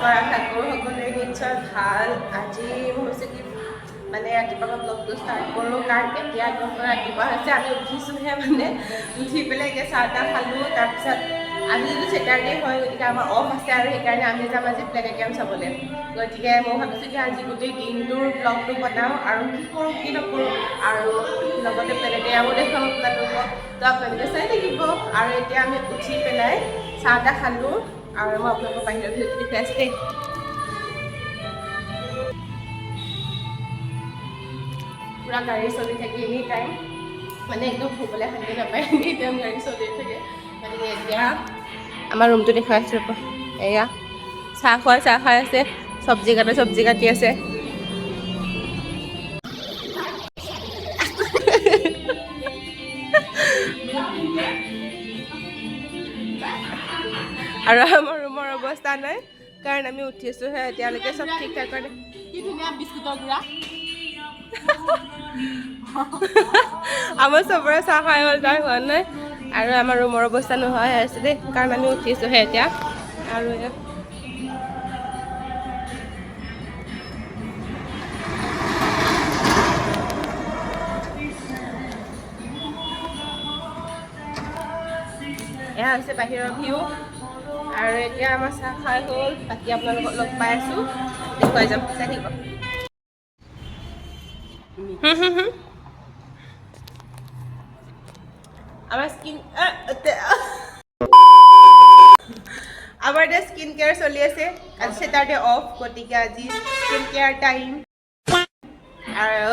কৰা ঠাকুৰসকলে নিশ্চয় ভাল। আজি হৈছে কি মানে ৰাতিপুৱা ব্লগটো ষ্টাৰ্ট কৰোঁ, কাৰণ এতিয়া একদম ৰাতিপুৱা হৈছে, আমি উঠিছোঁহে মানে উঠি পেলাই এতিয়া চাহ তাহ খালোঁ। তাৰপিছত আজি যদি ছেটাৰডে হয়, গতিকে আমাৰ অফ আছে আৰু সেইকাৰণে আমি যাম আজি প্লেনেটৰিয়াম চাবলৈ। গতিকে মই ভাবিছোঁ কি আজি গোটেই দিনটোৰ ব্লগটো বনাওঁ আৰু কি কৰোঁ কি নকৰোঁ, আৰু লগতে প্লেনেটৰিয়ামো দেখুৱাম আপোনালোকক, তো আপোনালোকে চাই থাকিব। আৰু এতিয়া আমি উঠি পেলাই চাহ তাহ খালোঁ আৰু মই আপোনালোকক বাহিৰৰ ভিউটো দেখুৱাই আছোঁ দেই। পুৰা গাড়ী চলি থাকে এনি টাইম, মানে একদম শুবলৈ শান্তি নাপায়, এনি টাইম গাড়ী চলি থাকে। গতিকে এতিয়া আমাৰ ৰুমটো দেখুৱাই আছোঁ ৰ'ব। এয়া চাহ খাই আছে, চব্জি কাটি আছে। আৰু আমাৰ ৰুমৰ অৱস্থা নাই, কাৰণ আমি উঠিছোঁহে এতিয়ালৈকে চব ঠিক ঠাক কৰে। কি ধুনীয়া বিস্কুটৰ গুড়া। আমাৰ চবৰে চাহ খাই হ'ল, তাৰ হোৱা নাই। আৰু আমাৰ ৰুমৰ অৱস্থা নোহোৱা হৈ আছে দেই, কাৰণ আমি উঠিছোঁহে এতিয়া। আৰু এয়া হৈছে বাহিৰৰ ভিউ। আৰু এতিয়া আমাৰ চাহ খাই হ'ল, বাকী আপোনালোকক লগ পাই আছোঁ, দেখুৱাই যাম, চাই থাকিব। আমাৰ আমাৰ এতিয়া স্কিন কেয়াৰ চলি আছে। আজি ছেটাৰডে অফ, গতিকে আজি স্কিন কেয়াৰ টাইম। আৰু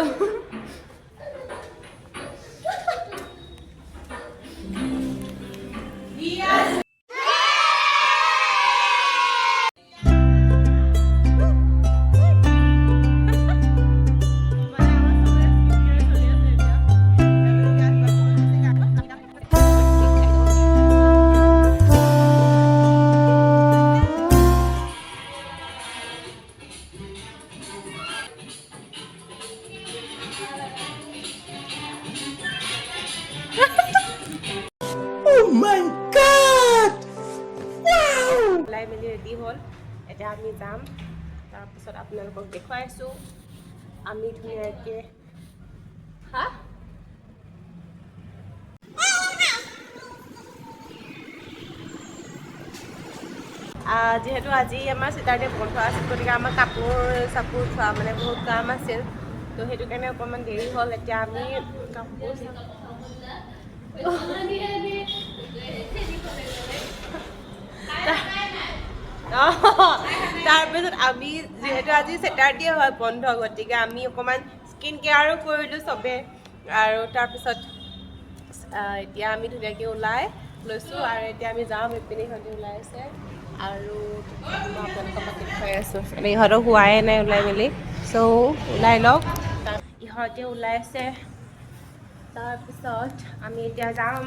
ওলাই মেলি ৰেডি হ'ল, এতিয়া আমি যাম। তাৰপিছত আপোনালোকক দেখুৱাই আছোঁ আমি ধুনীয়াকৈ। যিহেতু আজি আমাৰ ছেটাৰডে বন্ধ আছিল, গতিকে আমাৰ কাপোৰ চাপোৰ থোৱা মানে বহুত কাম আছিল, তো সেইটো কাৰণে অকণমান দেৰি হ'ল। এতিয়া আমি কাপোৰ তাৰপিছত আমি যিহেতু আজি ছেটাৰডে হয় বন্ধ, গতিকে আমি অকণমান স্কিন কেয়াৰো কৰিলোঁ চবেই। আৰু তাৰপিছত এতিয়া আমি ধুনীয়াকৈ ওলাই লৈছোঁ, আৰু এতিয়া আমি যাম। ইপিনে সিহঁতে ওলাই আছে আৰু মই আপোনালোকক বাকী দেখুৱাই আছোঁ। ইহঁতক হোৱাই নাই ওলাই মেলি, চ' ওলাই লওক। ইহঁতে ওলাই আছে, তাৰপিছত আমি এতিয়া যাম।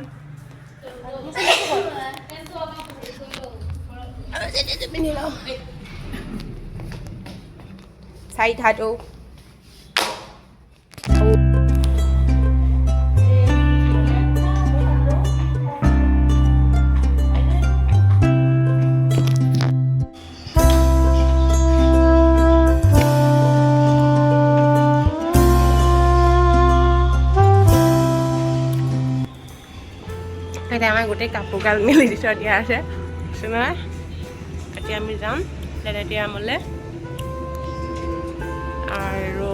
চাৰিটাটো এতিয়া আমাৰ গোটেই কাপোৰ কাল মেলি দি থোৱা দিয়া আছে নহয়। এতিয়া আমি যাম প্লেনেটৰিয়ামলৈ, আৰু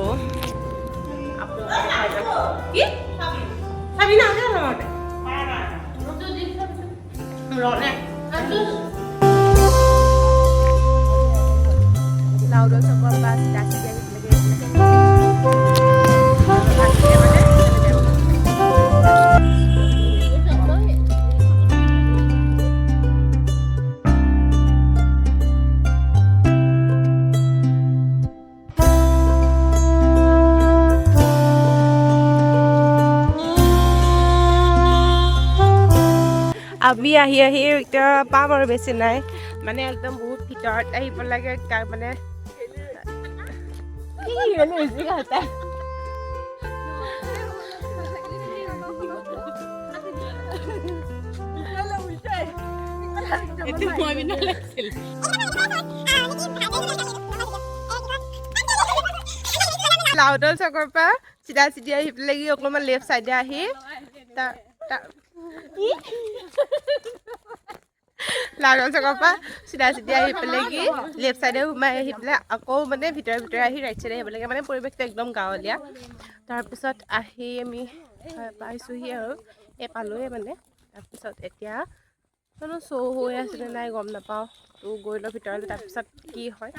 আমি আহি এতিয়া পাম আৰু বেছি নাই, মানে একদম বহুত ভিতৰত আহিব লাগে, মানে লাউডল চকৰ পৰা চিধা চিধি আহি পেলাই অকণমান লেফ্ট চাইডে আহি লাউডল চকৰ পৰা চিধা চিধি আহি পেলাই কি লেফ্ট চাইডে সোমাই আহি পেলাই আকৌ মানে ভিতৰে আহি ৰাইট চাইডে আহিব লাগে মানে পৰিৱেশটো একদম গাঁৱলীয়া তাৰপিছত আহি আমি পাইছোঁহি আৰু পালোঁৱে মানে তাৰপিছত এতিয়া জানো শ্ব' হৈ আছিলে নাই গম নাপাওঁ তো গৈ লওঁ ভিতৰলৈ তাৰপিছত কি হয়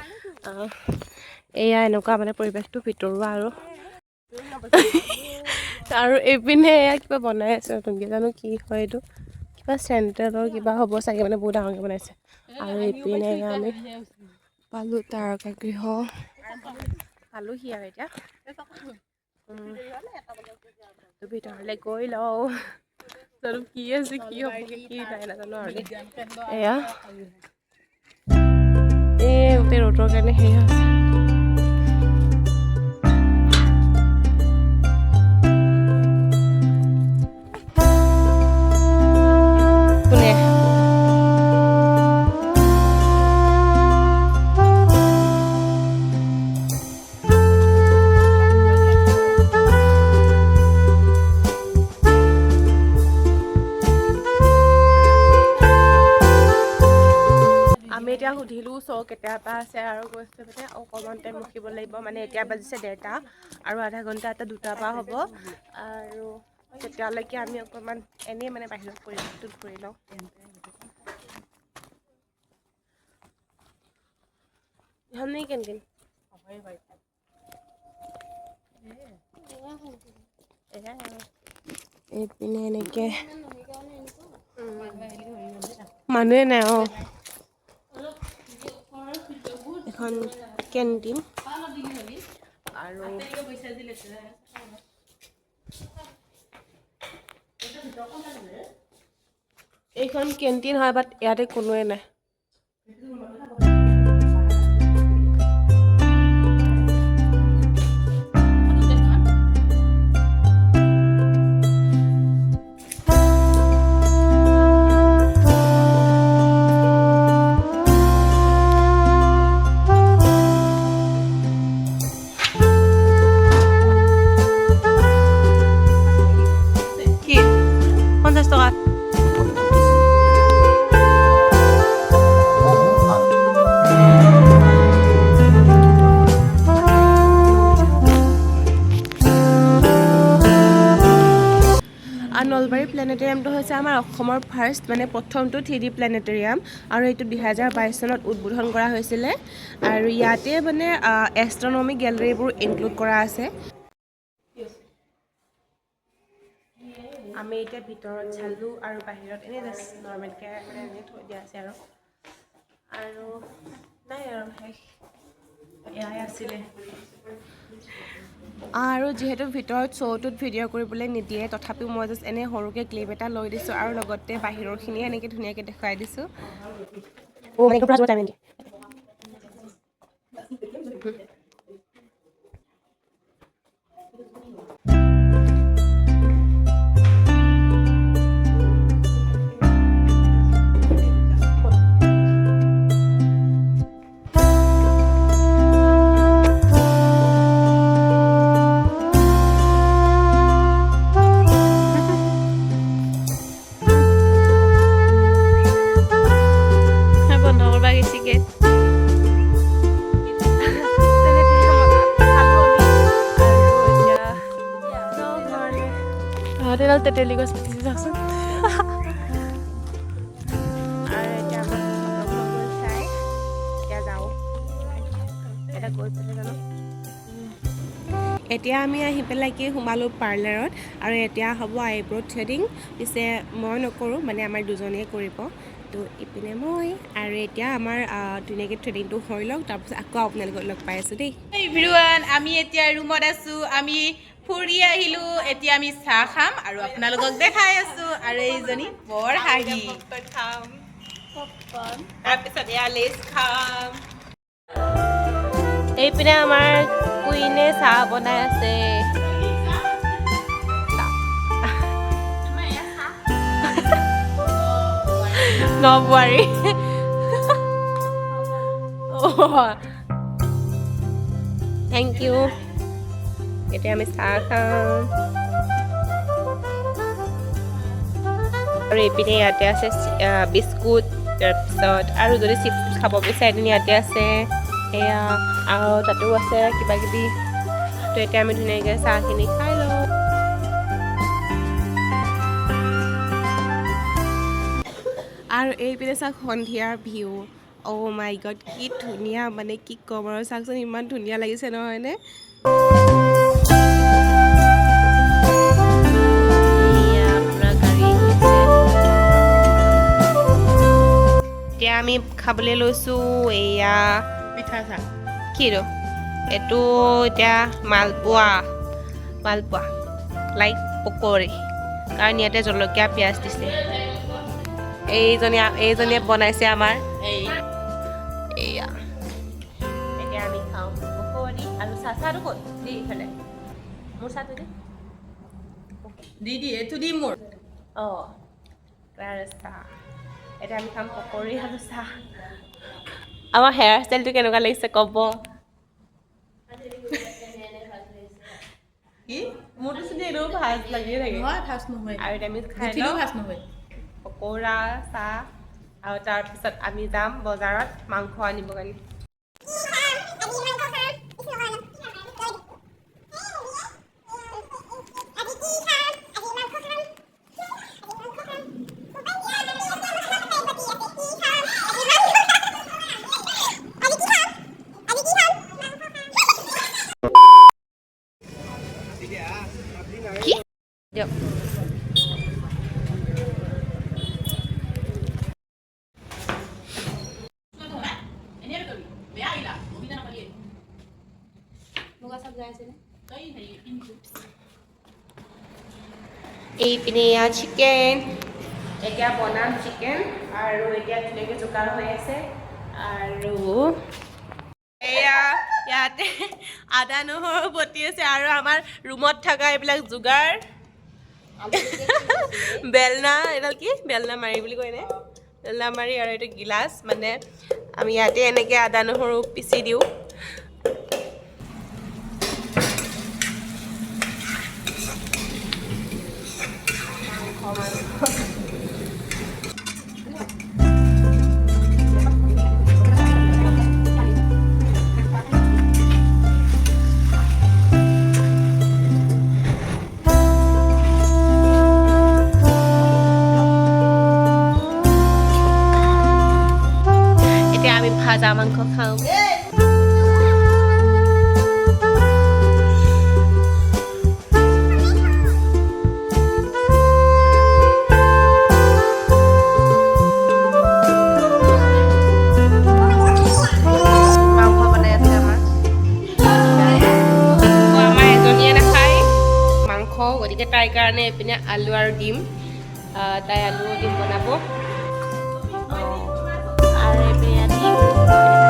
এয়া এনেকুৱা মানে পৰিৱেশটো ভিতৰুৱা আৰু এইপিনে এয়া কিবা বনাই আছে নতুনকৈ জানো কি হয় এইটো কিবা চেণ্ট্ৰেলৰ কিবা হ'ব চাগে মানে বহুত ডাঙৰকৈ বনাইছে আৰু এইপিনে আমি পালোঁ তাৰকাগৃহ পালোঁহি আৰু এতিয়া ভিতৰলৈ গৈ লওঁ জানো কি আছে কি হ'ব কি নাই নাজানো আৰু এয়া এই গোটেই ৰ'দৰ কাৰণে হেৰি হৈছে এতিয়া সুধিলোঁ চ' কেতিয়াবা আছে আৰু কৈছে মানে অকণমান টাইম ৰখিব লাগিব মানে এতিয়া বাজিছে 1:30 আৰু আধা ঘণ্টা এটা 2টাৰ পৰা হ'ব আৰু তেতিয়ালৈকে আমি অকণমান এনেই মানে বাহিৰত পৰিৱেশটো ঘূৰি লওঁ ইহঁত কেনেকৈ এইপিনে এনেকৈ মানুহে নাই এখন কেণ্টিন আৰু এইখন কেণ্টিন হয় বাট ইয়াতে কোনোৱে নাই কি 50 টকা নলবাৰী প্লেনেটেৰিয়ামটো হৈছে আমাৰ অসমৰ ফাৰ্ষ্ট মানে প্ৰথমটো 3D প্লেনেটেৰিয়াম আৰু এইটো 2022 চনত উদ্বোধন কৰা হৈছিলে আৰু ইয়াতে মানে এষ্ট্ৰনমি গেলেৰীবোৰ ইনক্লুড কৰা আছে আমি এতিয়া ভিতৰত চালোঁ আৰু বাহিৰত এনেই জাষ্ট নৰ্মেলকৈ মানে এনেই থৈ দিয়া আছে আৰু নাই আৰু এয়াই আছিলে আৰু যিহেতু ভিতৰত শ্ব'টোত ভিডিঅ' কৰিবলৈ নিদিয়ে তথাপিও মই জাষ্ট এনেই সৰুকৈ ক্লিপ এটা লৈ দিছোঁ আৰু লগতে বাহিৰৰখিনি এনেকৈ ধুনীয়াকৈ দেখুৱাই দিছোঁ তেতেলী গছ পাতিছে চাওকচোন আৰু এতিয়া আমাৰ চাই এতিয়া যাওঁ এটা গৈ পেলাই জানো এতিয়া আমি আহি পেলাই কি সোমালোঁ পাৰ্লাৰত আৰু এতিয়া হ'ব আইব্ৰ' থ্ৰেডিং পিছে মই নকৰোঁ মানে আমাৰ দুজনীয়ে কৰিব তো ইপিনে মই আৰু এতিয়া আমাৰ ধুনীয়াকৈ থ্ৰেডিংটো হৈ লওক তাৰপিছত আকৌ আপোনালোকক লগ পাই আছোঁ দেই এভৰিৱান আমি এতিয়া ৰুমত আছোঁ আমি ফুৰি আহিলোঁ এতিয়া আমি চাহ খাম আৰু আপোনালোকক দেখাই আছোঁ আৰু এইজনী বৰ হাঁহি খাম তাৰপিছত এয়া লেচ খাম এইপিনে আমাৰ কুইনে চাহ বনাই আছে নলবাৰী থেংক ইউ এতিয়া আমি চাহ খাওঁ আৰু এইপিনে ইয়াতে আছে বিস্কুট তাৰপিছত আৰু যদি চিপছ খাব বিচাৰে তেনে ইয়াতে আছে এয়া আৰু তাতো আছে কিবা কিবি তো এতিয়া আমি ধুনীয়াকৈ চাহখিনি খাই লওঁ আৰু এইপিনে চাওক সন্ধিয়াৰ ভিউ অ' মাই গড কি ধুনীয়া মানে কি ক'ম আৰু চাওকচোন ইমান ধুনীয়া লাগিছে নহয়নে এতিয়া আমি খাবলৈ লৈছোঁ এয়া পিঠা চাহ কি এইটো এতিয়া মালপোৱা লাইক পকৰি কাৰণ ইয়াতে জলকীয়া পিঁয়াজ দিছে এইজনীয়ে বনাইছে আমাৰ এয়া এতিয়া আমি খাওঁ পকৰি আৰু চাহটো ক'ত দি ইফালে মোৰ চাহটো দি এইটো দি মোৰ অঁ তাৰ চাহ এতিয়া আমি খাম পকৰি আৰু চাহ আমাৰ হেয়াৰ ষ্টাইলটো কেনেকুৱা লাগিছে ক'ব কি মোৰতো চুলি এনেও ভাজ লাগিয়ে থাকে নহয় ফাৰ্ষ্ট নহয় আৰু এতিয়া আমি খাই উঠিলেও লওঁ ফাৰ্ষ্ট নহয় পকৌৰা চাহ আৰু তাৰপিছত আমি যাম বজাৰত মাংস আনিবৰ কাৰণে দিয়ক এইপিনে চিকেন এতিয়া বনাম চিকেন আৰু এতিয়া ধুনীয়াকৈ যোগাৰ হৈ আছে আৰু এয়া ইয়াতে আদা নহৰু বটি আছে আৰু আমাৰ ৰুমত থকা এইবিলাক যোগাৰ বেলনা এইডাল কি বেলনা মাৰি বুলি কয় নে বেলনা মাৰি আৰু এইটো গিলাচ মানে আমি ইয়াতে এনেকৈ আদা নহৰু পিচি দিওঁ এতিয়া আমি ভাজা মাংস খাওঁ গতিকে তাইৰ কাৰণে এইপিনে আলু আৰু ডিম তাই আলু ডিম বনাব আৰু এইপিনে ডিম